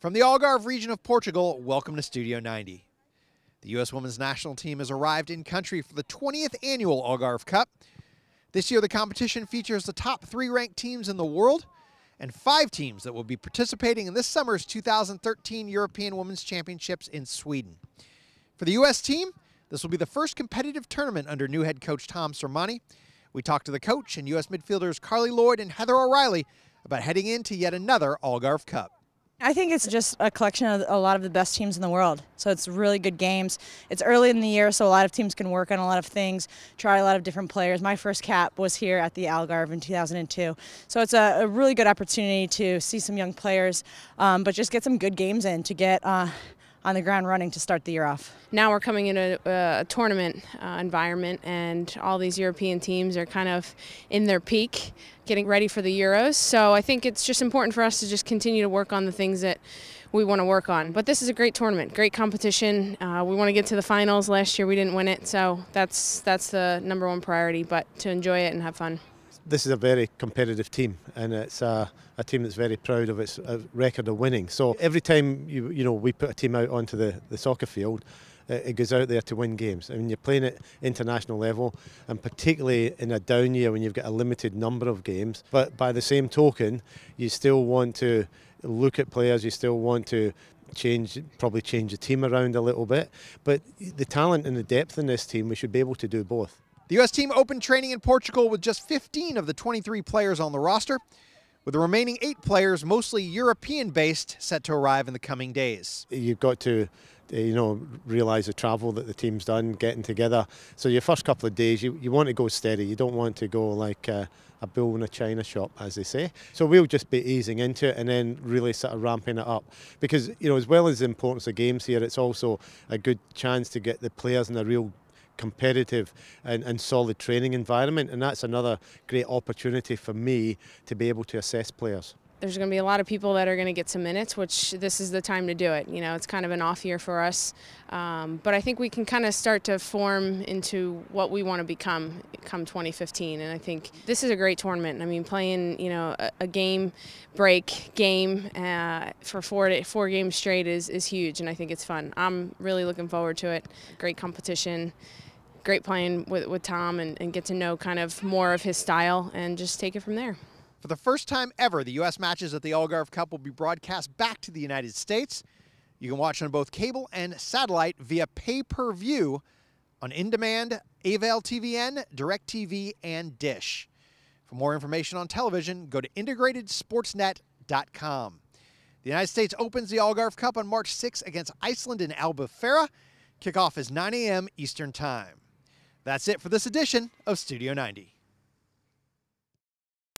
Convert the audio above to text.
From the Algarve region of Portugal, welcome to Studio 90. The U.S. women's national team has arrived in country for the 20th annual Algarve Cup. This year, the competition features the top 3 ranked teams in the world and 5 teams that will be participating in this summer's 2013 European Women's Championships in Sweden. For the U.S. team, this will be the first competitive tournament under new head coach Tom Sermanni. We talked to the coach and U.S. midfielders Carli, Lloyd, and Heather O'Reilly about heading into yet another Algarve Cup. I think it's just a collection of a lot of the best teams in the world. So it's really good games. It's early in the year, so a lot of teams can work on a lot of things, try a lot of different players. My first cap was here at the Algarve in 2002. So it's a really good opportunity to see some young players, but just get some good games in to get on the ground running to start the year off. Now we're coming into a tournament environment, and all these European teams are kind of in their peak, getting ready for the Euros. So I think it's just important for us to just continue to work on the things that we want to work on. But this is a great tournament, great competition. We want to get to the finals. Last year we didn't win it, so that's the #1 priority, but to enjoy it and have fun. This is a very competitive team, and it's a team that's very proud of its record of winning. So every time we put a team out onto the soccer field, it goes out there to win games. I mean, you're playing at international level, and particularly in a down year when you've got a limited number of games. But by the same token, you still want to look at players, you still want to probably change the team around a little bit. But the talent and the depth in this team, we should be able to do both. The U.S. team opened training in Portugal with just 15 of the 23 players on the roster, with the remaining 8 players, mostly European-based, set to arrive in the coming days. You've got to realise the travel that the team's done, getting together. So your first couple of days, you want to go steady. You don't want to go like a bull in a china shop, as they say. So we'll just be easing into it and then really sort of ramping it up. Because, as well as the importance of games here, it's also a good chance to get the players in a real competitive and solid training environment, and that's another great opportunity for me to be able to assess players. There's going to be a lot of people that are going to get some minutes, which this is the time to do it. It's kind of an off year for us, but I think we can kind of start to form into what we want to become come 2015, and I think this is a great tournament. I mean, playing a game break game for 4 games straight is huge, and I think it's fun. I'm really looking forward to it. Great competition. Great playing with Tom and get to know kind of more of his style and just take it from there. For the first time ever, the U.S. matches at the Algarve Cup will be broadcast back to the United States. You can watch on both cable and satellite via pay-per-view on in-demand, AVAL TVN, DirecTV, and Dish. For more information on television, go to integratedsportsnet.com. The United States opens the Algarve Cup on March 6 against Iceland in Albufeira. Kickoff is 9 a.m. Eastern Time. That's it for this edition of Studio 90.